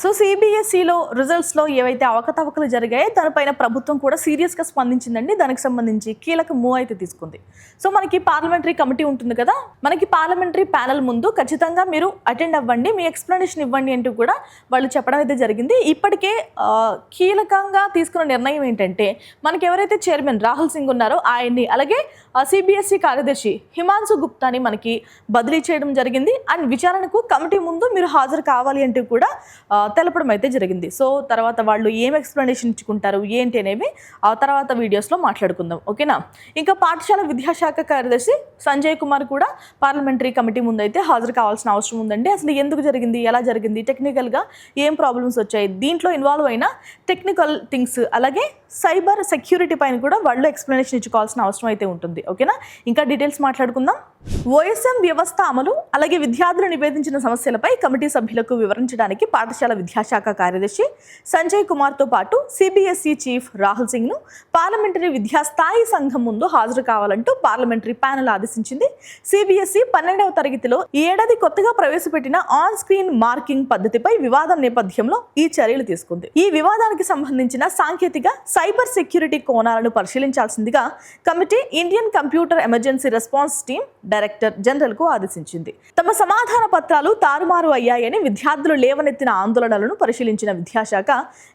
So సిబిఎస్ఈలో రిజల్ట్స్లో ఏవైతే అవకతవకలు జరిగాయో దానిపైన ప్రభుత్వం కూడా సీరియస్గా స్పందించిందండి. దానికి సంబంధించి కీలక మూవ్ అయితే తీసుకుంది. సో మనకి పార్లమెంటరీ కమిటీ ఉంటుంది కదా, మనకి పార్లమెంటరీ ప్యానెల్ ముందు ఖచ్చితంగా మీరు అటెండ్ అవ్వండి, మీ ఎక్స్ప్లెనేషన్ ఇవ్వండి అంటూ కూడా వాళ్ళు చెప్పడం అయితే జరిగింది. ఇప్పటికే కీలకంగా తీసుకున్న నిర్ణయం ఏంటంటే, మనకి ఎవరైతే చైర్మన్ రాహుల్ సింగ్ ఉన్నారో ఆయన్ని, అలాగే సిబిఎస్ఈ కార్యదర్శి హిమాన్సు గుప్తాని మనకి బదిలీ చేయడం జరిగింది. అండ్ విచారణకు కమిటీ ముందు మీరు హాజరు కావాలి అంటూ కూడా తెలపడం అయితే జరిగింది. సో తర్వాత వాళ్ళు ఏం ఎక్స్ప్లెనేషన్ ఇచ్చుకుంటారు ఏంటి అనేవి ఆ తర్వాత వీడియోస్లో మాట్లాడుకుందాం, ఓకేనా. ఇంకా పాఠశాల విద్యాశాఖ కార్యదర్శి సంజయ్ కుమార్ కూడా పార్లమెంటరీ కమిటీ ముందు అయితే హాజరు కావాల్సిన అవసరం ఉందండి. అసలు ఎందుకు జరిగింది, ఎలా జరిగింది, టెక్నికల్గా ఏం ప్రాబ్లమ్స్ వచ్చాయి, దీంట్లో ఇన్వాల్వ్ అయిన టెక్నికల్ థింగ్స్, అలాగే సైబర్ సెక్యూరిటీ పైన కూడా వాళ్ళు ఎక్స్ప్లెనేషన్ ఇచ్చుకోవాల్సిన అవసరం అయితే ఉంటుంది, ఓకేనా. ఇంకా డీటెయిల్స్ మాట్లాడుకుందాం. ఓఎస్ఎం వ్యవస్థ అమలు, అలాగే విద్యార్థులు నివేదించిన సమస్యలపై కమిటీ సభ్యులకు వివరించడానికి పాఠశాల విద్యాశాఖ కార్యదర్శి సంజయ్ కుమార్తో పాటు సిబిఎస్ఈ చీఫ్ రాహుల్ సింగ్ను పార్లమెంటరీ విద్యా స్థాయి సంఘం ముందు హాజరు కావాలంటూ పార్లమెంటరీ ప్యానెల్ ఆదేశించింది. సిబిఎస్ఈ 12వ తరగతిలో ఈ ఏడాది కొత్తగా ప్రవేశపెట్టిన ఆన్ స్క్రీన్ మార్కింగ్ పద్ధతిపై వివాదం నేపథ్యంలో ఈ చర్యలు తీసుకుంది. ఈ వివాదానికి సంబంధించిన సాంకేతిక సైబర్ సెక్యూరిటీ కోణాలను పరిశీలించాల్సిందిగా committee Indian computer emergency response team director general కు ఆదేశించింది. తమ సమాధాన పత్రాలు తారుమారు అయ్యాయని విద్యార్థులు లేవనెత్తిన ఆందోళనలను పరిశీలించిన విద్యాశాఖ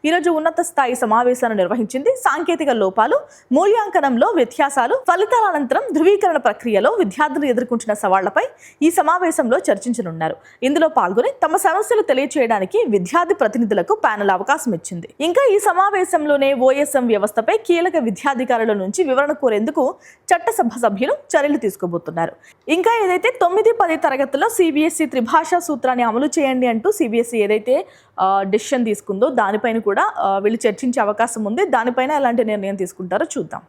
ఈరోజు ఉన్నత స్థాయి సమావేశాన్ని నిర్వహించింది. సాంకేతిక లోపాలు, మూల్యాంకనంలో వ్యత్యాసాలు, ఫలితాల అనంతరం ధృవీకరణ ప్రక్రియలో విద్యార్థులు ఎదుర్కొంటున్న సవాళ్లపై ఈ సమావేశంలో చర్చించనున్నారు. ఇందులో పాల్గొని తమ సమస్యలు తెలియచేయడానికి విద్యార్థి ప్రతినిధులకు ప్యానెల్ అవకాశం ఇచ్చింది. ఇంకా ఈ సమావేశంలోనే ఓఎస్ఎం వ్యవస్థపై కీలక విద్యాధికారుల నుంచి వివరణ కోరేందుకు చట్టసభ సభ్యులు చర్యలు తీసుకోబోతున్నారు. ఇంకా ఏదైతే 9-10 తరగతుల్లో సిబిఎస్ఈ త్రిభాషా సూత్రాన్ని అమలు చేయండి అంటూ సిబిఎస్ఈ ఏదైతే డెసిషన్ తీసుకుందో దానిపైన కూడా వీళ్ళు చర్చించే అవకాశం ఉంది. దానిపైన ఎలాంటి నిర్ణయం తీసుకుంటారో చూద్దాం.